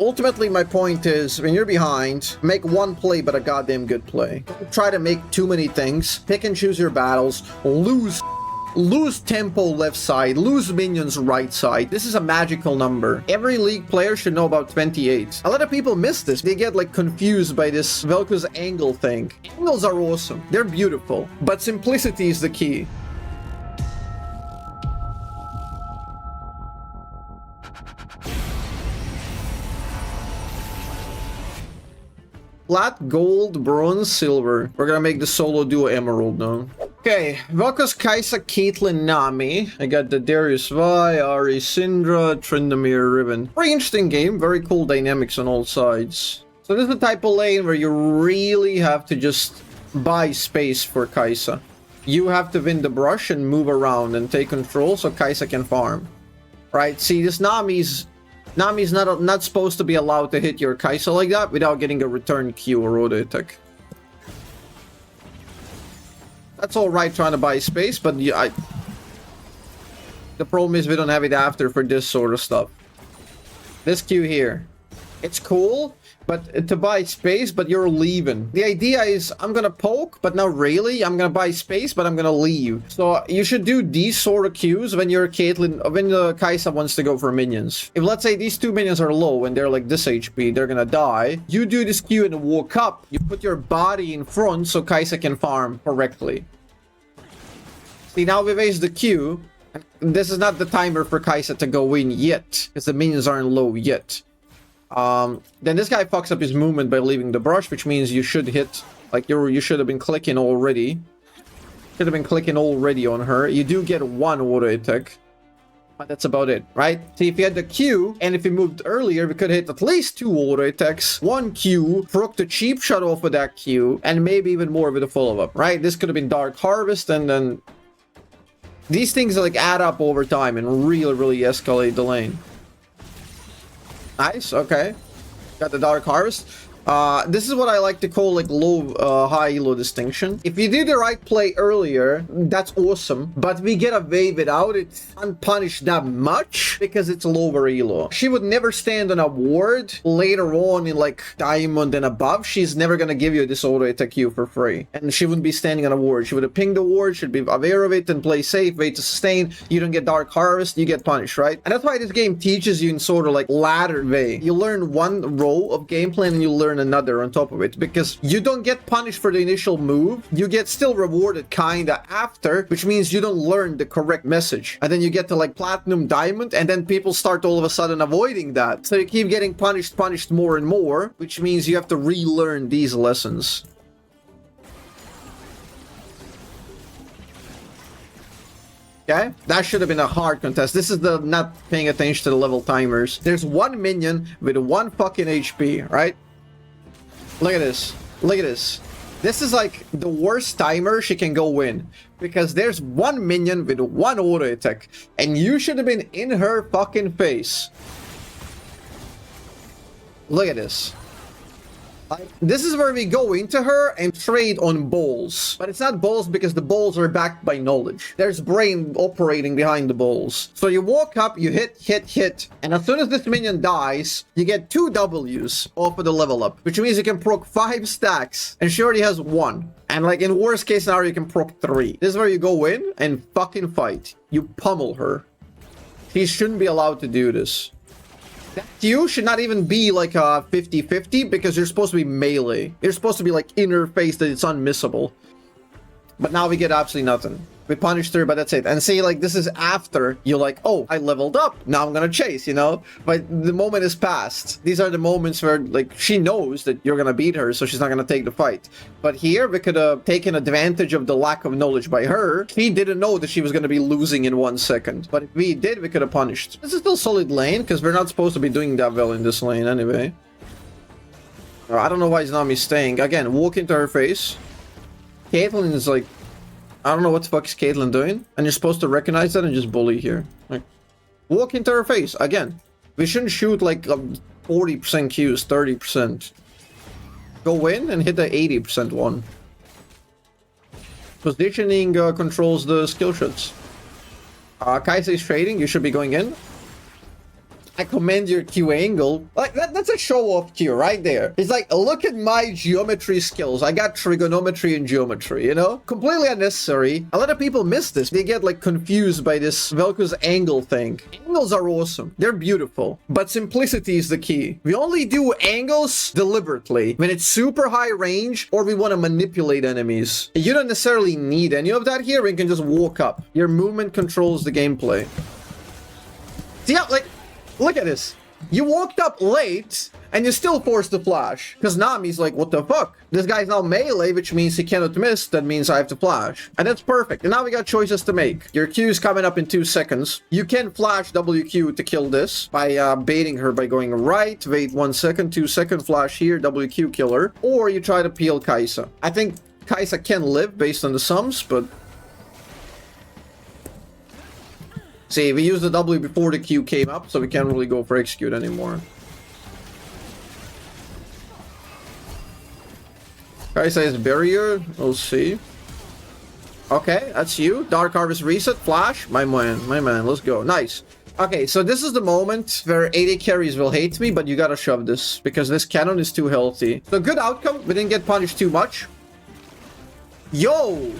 Ultimately, my point is, when you're behind, make one play, but a goddamn good play. Don't try to make too many things. Pick and choose your battles. Lose tempo left side, lose minions right side. This is a magical number. Every league player should know about 28. A lot of people miss this. They get like confused by this VelKoz angle thing. Angles are awesome. They're beautiful. But simplicity is the key. Flat, gold, bronze, silver. We're gonna make the solo duo emerald now. Okay, VelKoz, Kai'Sa, Caitlyn, Nami. I got the Darius Vi, Ari, Syndra, Tryndamere, Riven. Very interesting game, very cool dynamics on all sides. So this is the type of lane where you really have to just buy space for Kai'Sa. You have to win the brush and move around and take control so Kai'Sa can farm. Right, see this Nami's not supposed to be allowed to hit your Kai'Sa like that without getting a return Q or auto attack. That's alright trying to buy space, but yeah, the problem is we don't have it after for this sort of stuff. This Q here. It's cool, but to buy space, but you're leaving. The idea is I'm gonna poke, but not really. I'm gonna buy space, but I'm gonna leave. So you should do these sort of Qs when you're Caitlyn, when the Kai'Sa wants to go for minions. If let's say these two minions are low and they're like this HP, they're gonna die. You do this Q and walk up. You put your body in front so Kai'Sa can farm correctly. See, now we've aced the Q. This is not the timer for Kai'Sa to go in yet, because the minions aren't low yet. Then this guy fucks up his movement by leaving the brush, which means you should hit, like you should have been clicking already. Should have been clicking already on her. You do get one auto attack, but that's about it, right? See, if you had the Q, and if you moved earlier, we could hit at least 2 auto attacks, 1 Q, proc the cheap shot off with that Q, and maybe even more with a follow-up, right? This could have been Dark Harvest, and then these things like add up over time and really escalate the lane. Nice, okay. Got the Dark Harvest. This is what I like to call like high elo distinction. If you do the right play earlier, that's awesome. But we get away without it unpunished that much because it's lower elo. She would never stand on a ward later on in like diamond and above. She's never gonna give you this auto attack Q for free. And she wouldn't be standing on a ward. She would have pinged the ward, should be aware of it and play safe, wait to sustain. You don't get Dark Harvest, you get punished, right? And that's why this game teaches you in sort of like ladder way. You learn one row of gameplay and you learn another on top of it, because you don't get punished for the initial move, you get still rewarded kinda after, which means you don't learn the correct message, and then you get to like platinum, diamond, and then people start all of a sudden avoiding that, so you keep getting punished more and more, which means you have to relearn these lessons. Okay, that should have been a hard contest. This is the not paying attention to the level timers. There's one minion with 1 fucking HP, right? Look at this. Look at this. This is like the worst timer she can go in, because there's one minion with 1 auto attack, and you should have been in her fucking face. Look at this. Like, this is where we go into her and trade on balls. But it's not balls because the balls are backed by knowledge. There's brain operating behind the balls. So you walk up, you hit. And as soon as this minion dies, you get 2 W's off of the level up. Which means you can proc 5 stacks. And she already has 1. And like in worst case scenario, you can proc 3. This is where you go in and fucking fight. You pummel her. She shouldn't be allowed to do this. That Q should not even be like a 50-50 because you're supposed to be melee. You're supposed to be like in her face that it's unmissable. But now we get absolutely nothing. We punished her, but that's it. And see, like, this is after you're like, oh, I leveled up. Now I'm gonna chase, you know? But the moment is past. These are the moments where, like, she knows that you're gonna beat her, so she's not gonna take the fight. But here, we could have taken advantage of the lack of knowledge by her. She didn't know that she was gonna be losing in 1 second. But if we did, we could have punished. This is still solid lane, because we're not supposed to be doing that well in this lane anyway. I don't know why Nami's staying. Again, walk into her face. Caitlyn is like, I don't know what the fuck is Caitlyn doing, and you're supposed to recognize that and just bully here. Like, walk into her face again. We shouldn't shoot like 40% Qs, 30%. Go in and hit the 80% one. Positioning controls the skill shots. Kai'Sa is trading. You should be going in. I commend your Q angle. Like, that's a show-off Q right there. It's like, look at my geometry skills. I got trigonometry and geometry, you know? Completely unnecessary. A lot of people miss this. They get, like, confused by this VelKoz angle thing. Angles are awesome. They're beautiful. But simplicity is the key. We only do angles deliberately when it's super high range or we want to manipulate enemies. You don't necessarily need any of that here. You can just walk up. Your movement controls the gameplay. See how, like, look at this. You walked up late and you still forced the flash. Because Nami's like, what the fuck? This guy's now melee, which means he cannot miss. That means I have to flash. And that's perfect. And now we got choices to make. Your Q is coming up in 2 seconds. You can flash WQ to kill this by baiting her by going right. Wait 1 second, 2 second, flash here, WQ kill her. Or you try to peel Kai'Sa. I think Kai'Sa can live based on the sums, but... See, we used the W before the Q came up, so we can't really go for execute anymore. Kai'Sa is barrier. We'll see. Okay, that's you. Dark Harvest reset. Flash. My man. Let's go. Nice. Okay, so this is the moment where AD carries will hate me, but you gotta shove this, because this cannon is too healthy. So good outcome. We didn't get punished too much. Yo!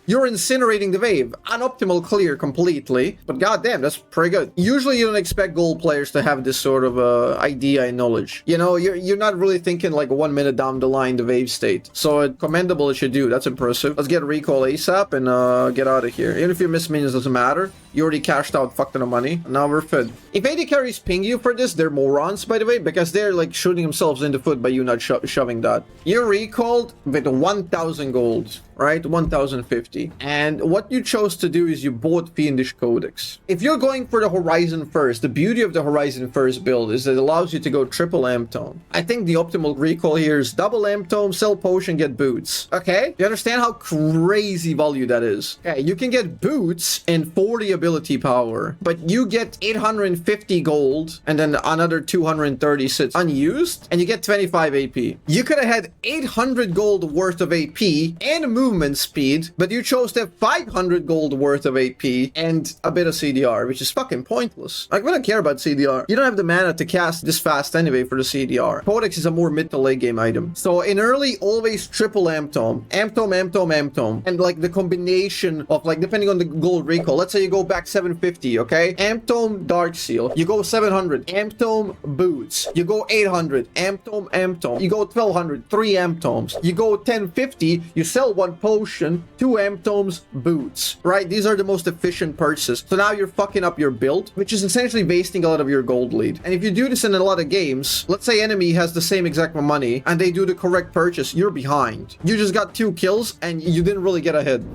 You're incinerating the wave. Unoptimal clear completely. But goddamn, that's pretty good. Usually you don't expect gold players to have this sort of idea and knowledge. You know, you're not really thinking like 1 minute down the line the wave state. So commendable it should do. That's impressive. Let's get a recall ASAP and get out of here. Even if you miss minions, doesn't matter. You already cashed out fuck ton of money. Now we're fed. If AD carries ping you for this, they're morons, by the way, because they're like shooting themselves in the foot by you not shoving that. You're recalled with 1,000 gold, right? 1,050. And what you chose to do is you bought Fiendish Codex. If you're going for the Horizon First, the beauty of the Horizon First build is that it allows you to go triple amp tome. I think the optimal recall here is double amp tome, sell potion, get boots. Okay? You understand how crazy value that is? Okay, you can get boots and 40 ability power, but you get 850 gold and then another 230 sits unused and you get 25 AP. You could have had 800 gold worth of AP and movement speed, but you chose to have 500 gold worth of AP and a bit of CDR, which is fucking pointless. Like, we don't care about CDR. You don't have the mana to cast this fast anyway for the CDR. Codex is a more mid to late game item. So in early, always triple amp tome. Amp tome, amp tome, amp tome. And like the combination of like, depending on the gold recall, let's say you go back 750, okay? Amp tome, dark seal. You go 700, amp tome, boots. You go 800, amp tome, amp tome. You go 1200, 3 amp tomes. You go 1050, you sell 1 potion, 2 amp tomes, boots, right? These are the most efficient purchases. So now you're fucking up your build, which is essentially wasting a lot of your gold lead. And if you do this in a lot of games, let's say enemy has the same exact money and they do the correct purchase, you're behind. You just got 2 kills and you didn't really get ahead.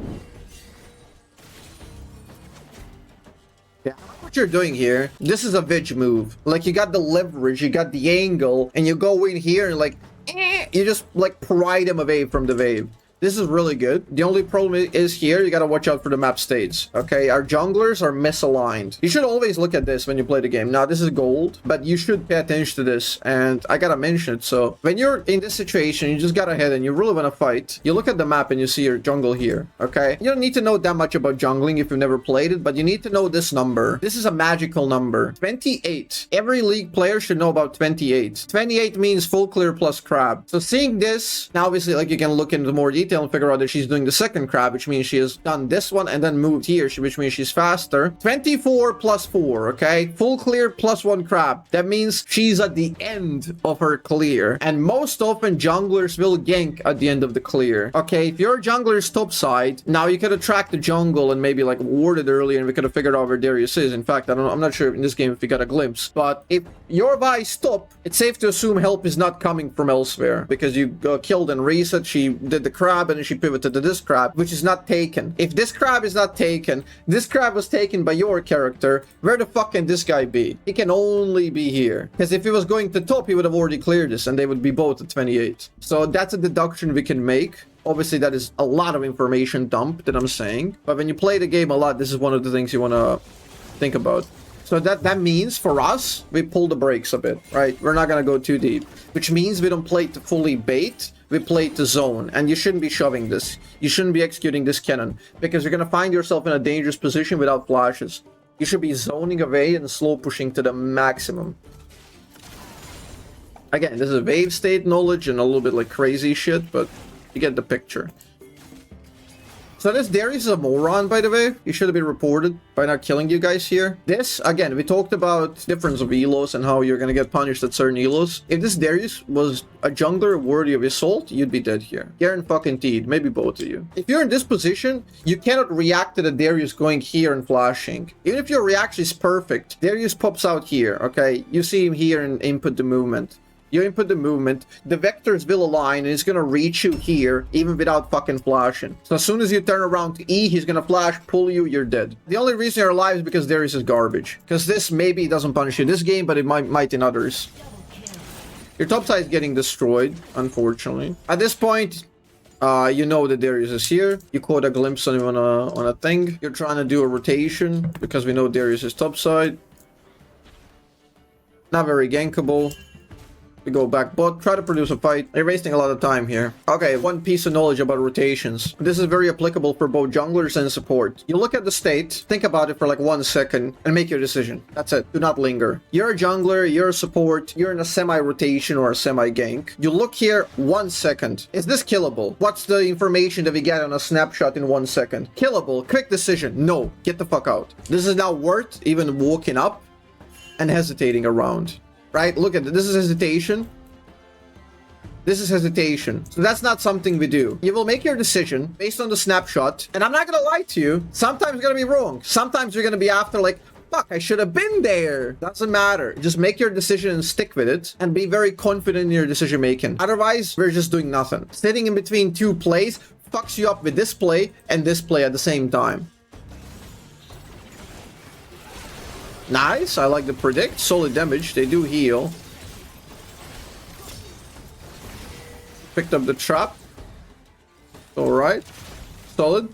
Yeah, what you're doing here, this is a Vig move. Like, you got the leverage, you got the angle, and you go in here and like, you just like pry them away from the wave. This is really good. The only problem is here, you gotta watch out for the map states. Okay, our junglers are misaligned. You should always look at this when you play the game. Now, this is gold, but you should pay attention to this, and I gotta mention it. So, when you're in this situation, you just got ahead and you really wanna fight, you look at the map and you see your jungle here, okay? You don't need to know that much about jungling if you've never played it, but you need to know this number. This is a magical number. 28. Every league player should know about 28. 28 means full clear plus crab. So, seeing this, now obviously, like, you can look into more detail and figure out that she's doing the second crab, which means she has done this one and then moved here, which means she's faster. 24 plus 4, okay? Full clear plus 1 crab. That means she's at the end of her clear. And most often, junglers will gank at the end of the clear. Okay, if your jungler's top side, now you could attract the jungle and maybe like ward it earlier and we could have figured out where Darius is. In fact, I don't know, I'm not sure in this game if we got a glimpse. But if your Vi's top, it's safe to assume help is not coming from elsewhere because you killed and reset. She did the crab and then she pivoted to this crab, which is not taken. If this crab is not taken, this crab was taken by your character, where the fuck can this guy be? He can only be here. Because if he was going to top, he would have already cleared this and they would be both at 28. So that's a deduction we can make. Obviously, that is a lot of information dump that I'm saying. But when you play the game a lot, this is one of the things you want to think about. So that means for us, we pull the brakes a bit, right? We're not going to go too deep. Which means we don't play to fully bait. We play to zone, and you shouldn't be shoving this. You shouldn't be executing this cannon, because you're going to find yourself in a dangerous position without flashes. You should be zoning away and slow pushing to the maximum. Again, this is wave state knowledge and a little bit like crazy shit, but you get the picture. So this Darius is a moron, by the way. He should have been reported by not killing you guys here. This, again, we talked about difference of elos and how you're gonna get punished at certain elos. If this Darius was a jungler worthy of assault, you'd be dead here. Guaranteed, maybe both of you. If you're in this position, you cannot react to the Darius going here and flashing. Even if your reaction is perfect, Darius pops out here, okay? You see him here and input the movement. You input the movement, the vectors will align, and it's gonna reach you here, even without fucking flashing. So as soon as you turn around to E, he's gonna flash, pull you, you're dead. The only reason you're alive is because Darius is garbage. Because this maybe doesn't punish you this game, but it might in others. Your top side is getting destroyed, unfortunately. At this point, you know that Darius is here. You caught a glimpse on him on a thing. You're trying to do a rotation, because we know Darius is top side. Not very gankable. We go back bot, try to produce a fight. You're wasting a lot of time here. Okay, one piece of knowledge about rotations. This is very applicable for both junglers and support. You look at the state, think about it for like 1 second, and make your decision. That's it. Do not linger. You're a jungler, you're a support, you're in a semi-rotation or a semi-gank. You look here 1 second. Is this killable? What's the information that we get on a snapshot in 1 second? Killable. Quick decision. No. Get the fuck out. This is now worth even walking up and hesitating around. Right? Look at it. This is hesitation. This is hesitation. So that's not something we do. You will make your decision based on the snapshot. And I'm not going to lie to you. Sometimes you're going to be wrong. Sometimes you're going to be after like, fuck, I should have been there. Doesn't matter. Just make your decision and stick with it. And be very confident in your decision making. Otherwise, we're just doing nothing. Sitting in between two plays fucks you up with this play and this play at the same time. Nice, I like the predict. Solid damage, they do heal. Picked up the trap. Alright. Solid.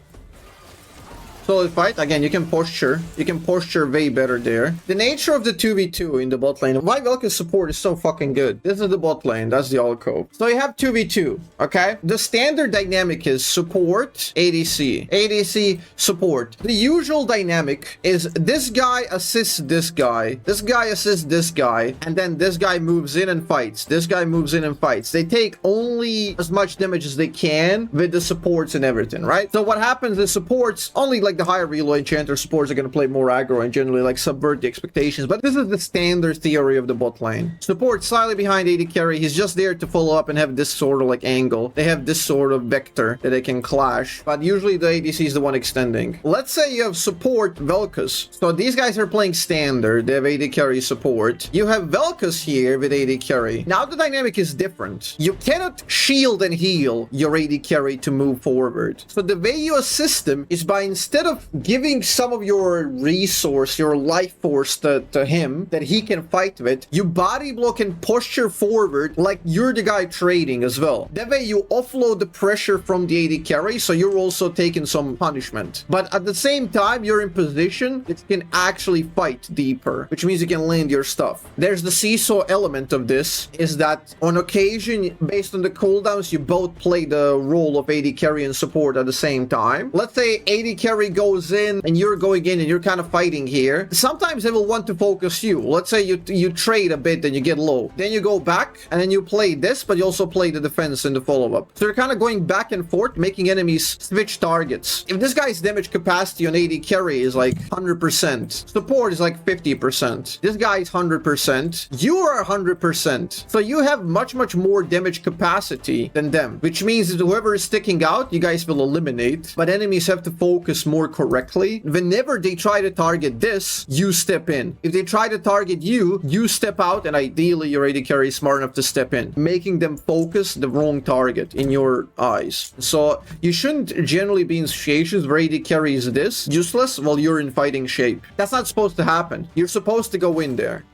Solid fight. Again, you can posture. You can posture way better there. The nature of the 2v2 in the bot lane. Why VelKoz support is so fucking good. This is the bot lane. That's the alcove. So you have 2v2. Okay? The standard dynamic is support, ADC. ADC, support. The usual dynamic is this guy assists this guy. This guy assists this guy. And then this guy moves in and fights. This guy moves in and fights. They take only as much damage as they can with the supports and everything, right? So what happens is supports only like the higher elo enchanter supports are going to play more aggro and generally like subvert the expectations, but this is the standard theory of the bot lane. Support slightly behind AD carry. He's just there to follow up and have this sort of like angle. They have this sort of vector that they can clash, but usually the ADC is the one extending. Let's say you have support VelKoz. So these guys are playing standard. They have AD carry support. You have VelKoz here with AD carry. Now the dynamic is different. You cannot shield and heal your AD carry to move forward. So the way you assist them is by instead of giving some of your resource, your life force to him that he can fight with, you body block and posture forward like you're the guy trading as well. That way you offload the pressure from the AD carry, so you're also taking some punishment. But at the same time, you're in position that you can actually fight deeper, which means you can land your stuff. There's the seesaw element of this, is that on occasion, based on the cooldowns, you both play the role of AD carry and support at the same time. Let's say AD carry goes in and you're going in and you're kind of fighting here. Sometimes they will want to focus you. Let's say you trade a bit and you get low. Then you go back and then you play this, but you also play the defense in the follow-up. So you're kind of going back and forth, making enemies switch targets. If this guy's damage capacity on AD carry is like 100%, support is like 50%. This guy is 100%. You are 100%. So you have much more damage capacity than them, which means that whoever is sticking out, you guys will eliminate, but enemies have to focus more correctly. Whenever they try to target this, you step in. If they try to target you, you step out, and ideally your AD carry is smart enough to step in, making them focus the wrong target in your eyes. So you shouldn't generally be in situations where AD carry is this useless while you're in fighting shape. That's not supposed to happen. You're supposed to go in there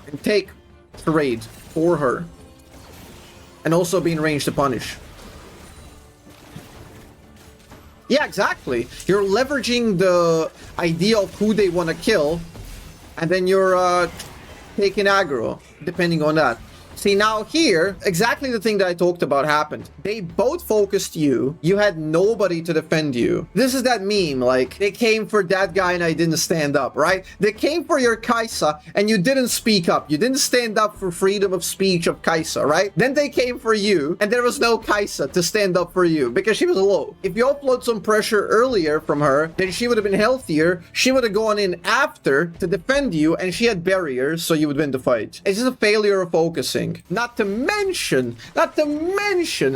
and take trade for her and also be in range to punish. Yeah, exactly. You're leveraging the idea of who they want to kill, and then you're taking aggro, depending on that. See, now here, exactly the thing that I talked about happened. They both focused you. You had nobody to defend you. This is that meme, like, they came for that guy and I didn't stand up, right? They came for your Kai'Sa and you didn't speak up. You didn't stand up for freedom of speech of Kai'Sa, right? Then they came for you and there was no Kai'Sa to stand up for you because she was low. If you upload some pressure earlier from her, then she would have been healthier. She would have gone in after to defend you and she had barriers, so you would win the fight. It's just a failure of focusing. Not to mention,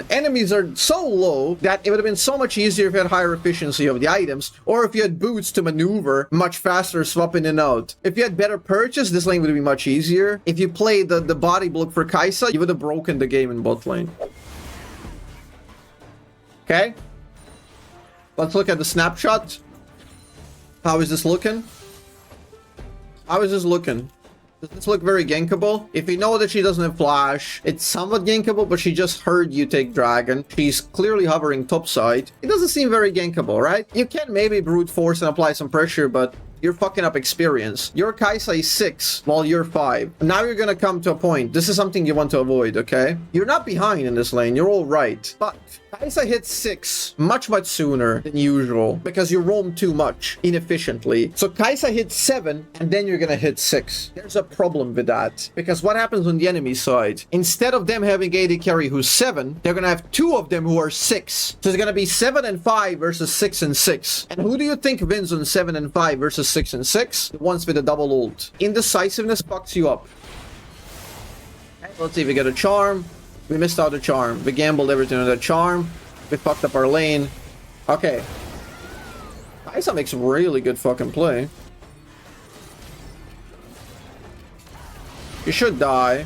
enemies are so low that it would have been so much easier if you had higher efficiency of the items, or if you had boots to maneuver much faster, swap in and out. If you had better purchase, this lane would be much easier. If you played the body block for Kai'Sa, you would have broken the game in bot lane. Okay? Let's look at the snapshot. How is this looking? How is this looking? Does this look very gankable? If you know that she doesn't have flash, it's somewhat gankable, but she just heard you take dragon. She's clearly hovering topside. It doesn't seem very gankable, right? You can maybe brute force and apply some pressure, but you're fucking up experience. Your Kai'Sa is 6 while you're 5. Now you're gonna come to a point. This is something you want to avoid, okay? You're not behind in this lane. You're all right. But Kai'Sa hits 6 much sooner than usual because you roam too much inefficiently. So Kai'Sa hits 7 and then you're gonna hit 6. There's a problem with that because what happens on the enemy side? Instead of them having AD carry who's 7, they're gonna have 2 of them who are 6. So it's gonna be 7 and 5 versus 6 and 6. And who do you think wins on 7 and 5 versus 6 and 6? The ones with a double ult. Indecisiveness fucks you up. Okay, let's see if we get a charm. We missed out the charm. We gambled everything on the charm. We fucked up our lane. Okay. Kai'Sa makes really good fucking play. You should die.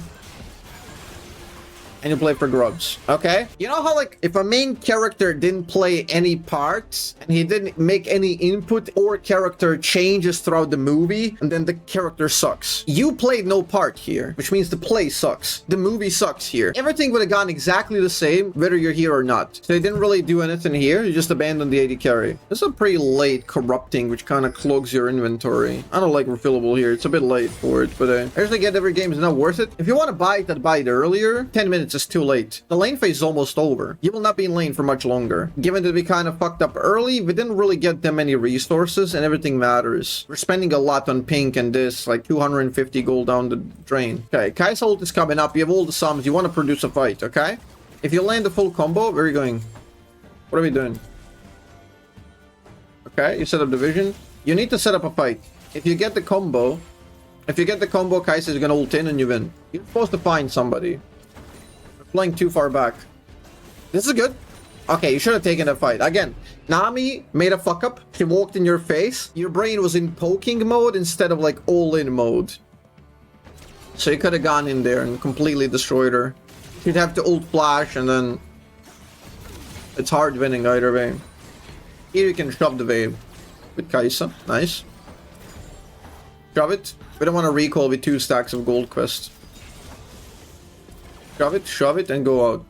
And you play for grubs. Okay? You know how, like, if a main character didn't play any parts and he didn't make any input or character changes throughout the movie, and then the character sucks. You played no part here, which means the play sucks. The movie sucks here. Everything would have gone exactly the same, whether you're here or not. So they didn't really do anything here. You just abandoned the AD carry. This is a pretty late corrupting, which kind of clogs your inventory. I don't like refillable here. It's a bit late for it, but I usually get every game is not worth it. If you want to buy it, then buy it earlier. 10 minutes is too late. The lane phase is almost over. You will not be in lane for much longer. Given that we kind of fucked up early, we didn't really get that many resources and everything matters. We're spending a lot on pink and this, like 250 gold down the drain. Okay, Kai'Sa ult is coming up. You have all the sums. You want to produce a fight, okay? If you land the full combo, where are you going? What are we doing? Okay, you set up the vision. You need to set up a fight. If you get the combo, Kai'Sa is gonna ult in and you win. You're supposed to find somebody. Playing too far back. This is good. Okay, you should have taken that fight. Again, Nami made a fuck up. She walked in your face. Your brain was in poking mode instead of like all-in mode. So you could have gone in there and completely destroyed her. You'd have to ult flash and then it's hard winning either way. Here you can shove the wave with Kai'Sa. Nice. Shove it. We don't want to recall with 2 stacks of gold quest. Shove it, and go out.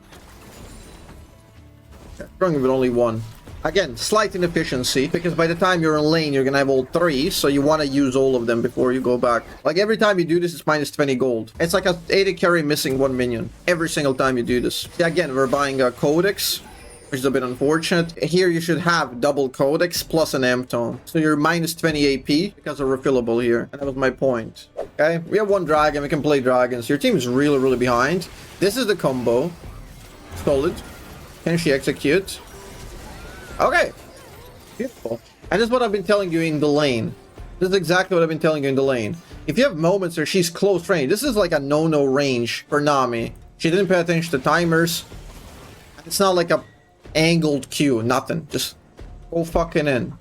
Okay, strong with only 1. Again, slight inefficiency, because by the time you're in lane, you're gonna have all 3, so you want to use all of them before you go back. Like, every time you do this, it's minus 20 gold. It's like a AD carry missing 1 minion. Every single time you do this. Again, we're buying a Codex, which is a bit unfortunate. Here, you should have double Codex plus an Amp Tome. So you're minus 20 AP because of refillable here. And that was my point. Okay, we have 1 dragon. We can play dragons. Your team is really behind. This is the combo. Solid. Can she execute? Okay. Beautiful. And this is what I've been telling you in the lane. This is exactly what I've been telling you in the lane. If you have moments where she's close range, this is like a no-no range for Nami. She didn't pay attention to timers. It's not like a angled Q, nothing. Just go fucking in.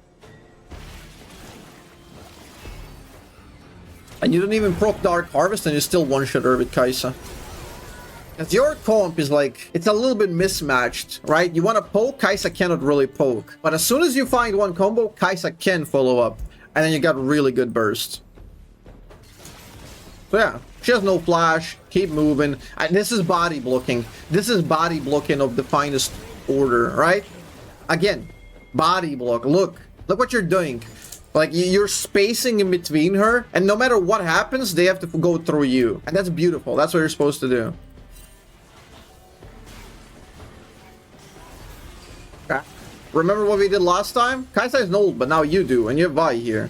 And you don't even proc Dark Harvest and you still one-shot her with Kai'Sa. Because your comp is like, it's a little bit mismatched, right? You want to poke, Kai'Sa cannot really poke. But as soon as you find 1 combo, Kai'Sa can follow up. And then you got really good burst. So yeah, she has no flash, keep moving. And this is body blocking. This is body blocking of the finest order, right? Again, body block. Look what you're doing. Like, you're spacing in between her, and no matter what happens, they have to go through you. And that's beautiful. That's what you're supposed to do. Remember what we did last time? Kaisa is old, but now you do, and you have Vi here.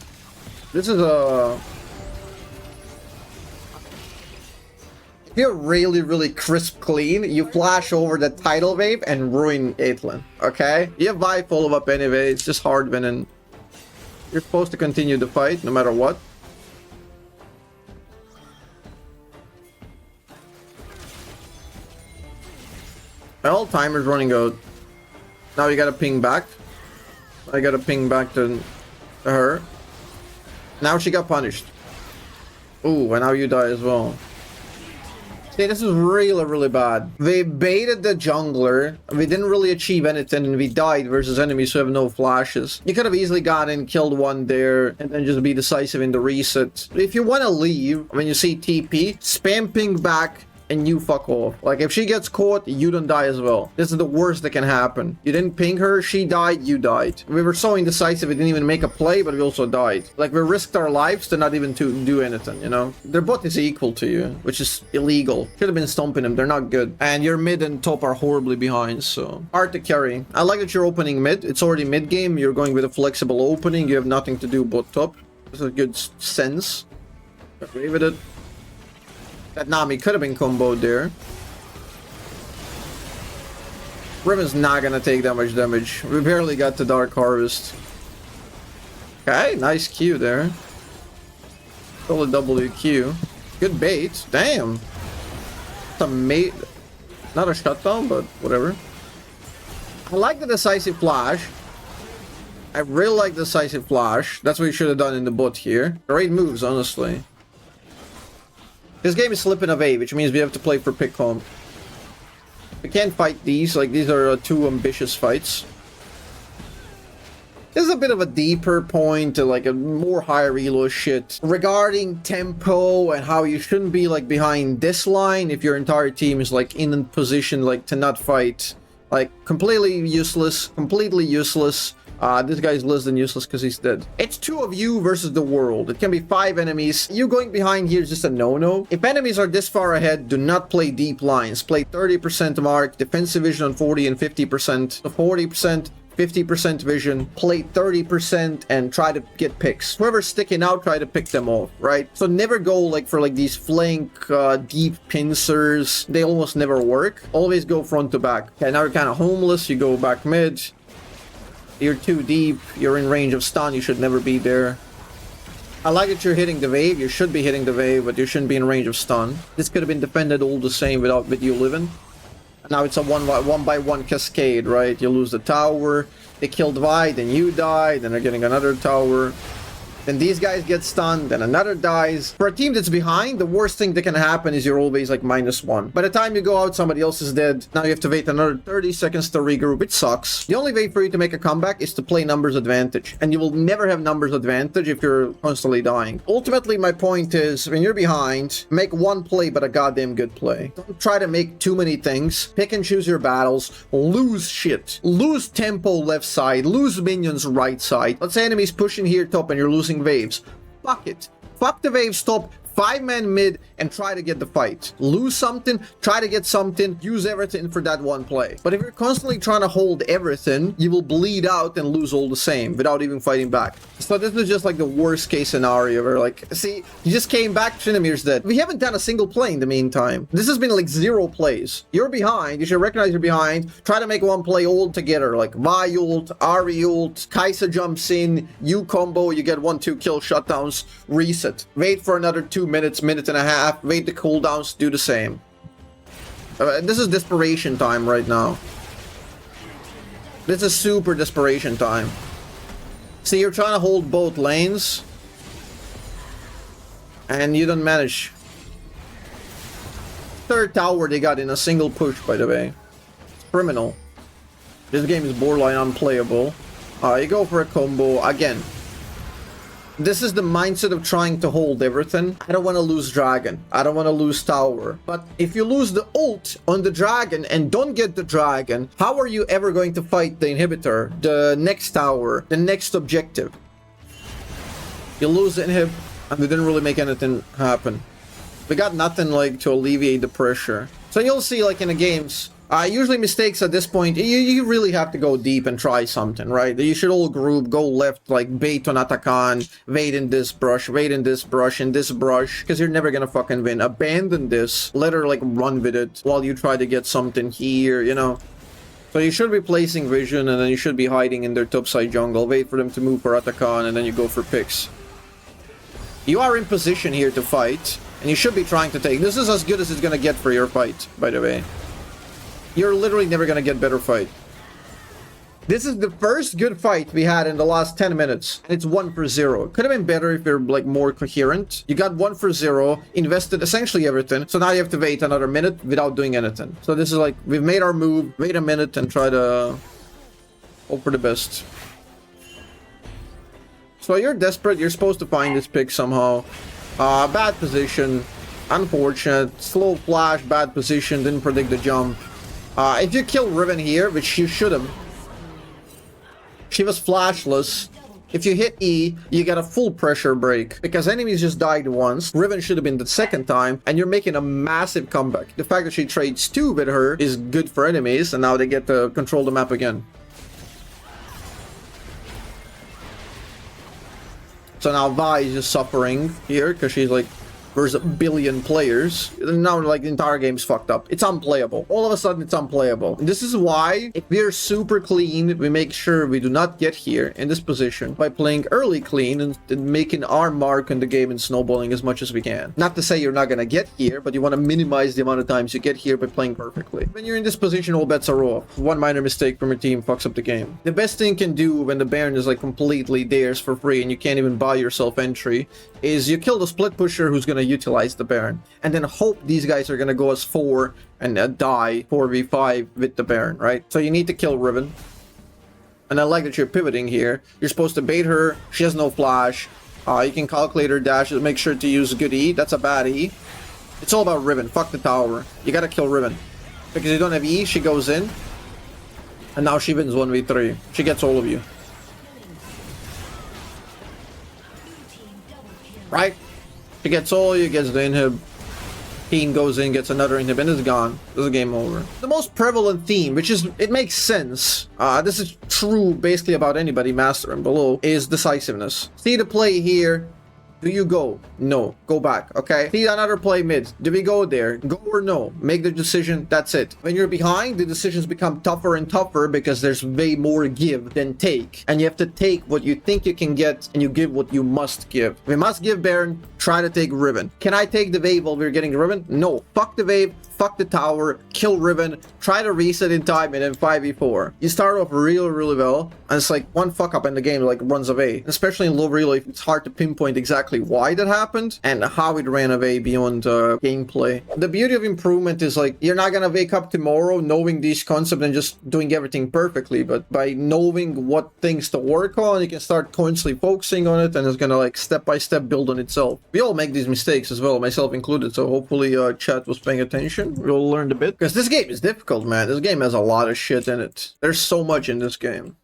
This is a... If you're really, really crisp clean, you flash over the tidal wave and ruin Caitlyn, okay? You have Vi follow-up anyway, it's just hard winning. You're supposed to continue the fight, no matter what. Well, timer's running out. Now you gotta ping back. I gotta ping back to her. Now she got punished. Ooh, and now you die as well. See, this is really, really bad. They baited the jungler. We didn't really achieve anything, and we died versus enemies who have no flashes. You could have easily gone in, killed one there, and then just be decisive in the reset. If you want to leave, when you see TP, spam ping back, and you fuck off. Like, if she gets caught, you don't die as well. This is the worst that can happen. You didn't ping her, she died, you died. We were so indecisive, we didn't even make a play, but we also died. Like, we risked our lives to not even to do anything, you know? Their bot is equal to you, which is illegal. Should have been stomping them, they're not good. And your mid and top are horribly behind, so... Hard to carry. I like that you're opening mid. It's already mid game, you're going with a flexible opening, you have nothing to do bot top. This is a good sense. Agree with it. That Nami could have been comboed there. Rim is not gonna take that much damage. We barely got the Dark Harvest. Okay, nice Q there. Still a WQ. Good bait. Damn. It's a mate. Not a shutdown, but whatever. I like the decisive flash. I really like the decisive flash. That's what you should have done in the bot here. Great moves, honestly. This game is slipping away, which means we have to play for pick home. We can't fight these, like these are too ambitious fights. This is a bit of a deeper point, like a more higher elo shit. Regarding tempo and how you shouldn't be like behind this line if your entire team is like in a position like to not fight. Like completely useless, completely useless. This guy's less than useless because he's dead. It's 2 of you versus the world. It can be 5 enemies. You going behind here is just a no-no. If enemies are this far ahead, do not play deep lines. Play 30% mark, defensive vision on 40 and 50%. So 40%, 50% vision. Play 30% and try to get picks. Whoever's sticking out, try to pick them off, right? So never go like for like these flank deep pincers. They almost never work. Always go front to back. Okay, now you're kind of homeless. You go back mid. You're too deep, you're in range of stun, you should never be there. I like that you're hitting the wave, you should be hitting the wave, but you shouldn't be in range of stun. This could have been defended all the same with you living. Now it's a one by one cascade, right? You lose the tower, they killed Vi, then you die, then they're getting another tower. Then these guys get stunned, then another dies. For a team that's behind, the worst thing that can happen is you're always like -1. By the time you go out, somebody else is dead. Now you have to wait another 30 seconds to regroup. It sucks. The only way for you to make a comeback is to play numbers advantage. And you will never have numbers advantage if you're constantly dying. Ultimately, my point is, when you're behind, make one play, but a goddamn good play. Don't try to make too many things. Pick and choose your battles. Lose shit. Lose tempo left side. Lose minions right side. Let's say enemies pushing here top and you're losing waves. Fuck it. Fuck the wave stop. 5-man mid and try to get the fight. Lose something, try to get something, use everything for that one play. But if you're constantly trying to hold everything, you will bleed out and lose all the same without even fighting back. So this is just like the worst case scenario where like, see, you just came back, Trinimir's dead. We haven't done a single play in the meantime. This has been like 0 plays. You're behind, you should recognize you're behind, try to make one play all together, like Vi ult, Ari ult, Kaisa jumps in, you combo, you get 1-2 kill shutdowns, reset. Wait for another 2 minutes, minute and a half, wait the cooldowns, do the same. This is desperation time right now. This is super desperation time. See, you're trying to hold both lanes and you don't manage. 3rd tower they got in a single push, by the way. It's criminal. This game is borderline unplayable. You go for a combo again. This is the mindset of trying to hold everything. I don't want to lose dragon. I don't want to lose tower. But if you lose the ult on the dragon and don't get the dragon, how are you ever going to fight the inhibitor, the next tower, the next objective? You lose the inhib, and we didn't really make anything happen. We got nothing like to alleviate the pressure. So you'll see like in the games, Usually mistakes at this point, you really have to go deep and try something, right? You should all group, go left, like bait on Atakan, wait in this brush, wait in this brush, because you're never gonna fucking win. Abandon this, let her like run with it while you try to get something here, you know? So you should be placing vision, and then you should be hiding in their topside jungle, wait for them to move for Atakan, and then you go for picks. You are in position here to fight, and you should be trying to take. This is as good as it's gonna get for your fight, by the way. You're literally never gonna get better fight. This is the first good fight we had in the last 10 minutes. And it's 1-0. Could have been better if you're like more coherent. You got 1-0, invested essentially everything. So now you have to wait another minute without doing anything. So this is like, we've made our move, wait a minute and try to hope for the best. So you're desperate, you're supposed to find this pick somehow. Bad position, unfortunate, slow flash, bad position, didn't predict the jump. If you kill Riven here, which you should have, she was flashless. If you hit E, you get a full pressure break because enemies just died once. Riven should have been the second time, and you're making a massive comeback. The fact that she trades 2 with her is good for enemies, and now they get to control the map again. So now Vi is just suffering here because she's like, there's a billion players. Now, like, the entire game's fucked up. It's unplayable. All of a sudden, it's unplayable. And this is why, if we're super clean, we make sure we do not get here in this position by playing early clean and making our mark in the game and snowballing as much as we can. Not to say you're not gonna get here, but you want to minimize the amount of times you get here by playing perfectly. When you're in this position, all bets are off. One minor mistake from your team fucks up the game. The best thing you can do when the Baron is like completely theirs for free and you can't even buy yourself entry is you kill the split pusher who's gonna utilize the Baron, and then hope these guys are gonna go as 4 and die 4v5 with the Baron, right? So you need to kill Riven. And I like that you're pivoting here. You're supposed to bait her, she has no flash. You can calculate her dash, make sure to use a good E. That's a bad E. It's all about Riven, fuck the tower. You gotta kill Riven. Because you don't have E, she goes in. And now she wins 1v3. She gets all of you. Right? She gets all, you gets the inhib. Keen goes in, gets another inhib, and it's gone. This is game over. The most prevalent theme, which is, it makes sense. This is true basically about anybody, master and below, is decisiveness. See the play here. Do you go? No. Go back, okay? See another play mid. Do we go there? Go or no? Make the decision. That's it. When you're behind, the decisions become tougher and tougher because there's way more give than take. And you have to take what you think you can get and you give what you must give. We must give Baron, try to take Riven. Can I take the wave while we're getting Riven? No. Fuck the wave. Fuck the tower, kill Riven, try to reset in time, and then 5v4. You start off really well, and it's like one fuck up and the game like runs away. Especially in low relay, it's hard to pinpoint exactly why that happened and how it ran away beyond gameplay. The beauty of improvement is like, you're not gonna wake up tomorrow knowing these concepts and just doing everything perfectly, but by knowing what things to work on, you can start constantly focusing on it, and it's gonna like step by step build on itself. We all make these mistakes as well, myself included, so hopefully chat was paying attention. We'll learn a bit. Because this game is difficult, man. This game has a lot of shit in it. There's so much in this game.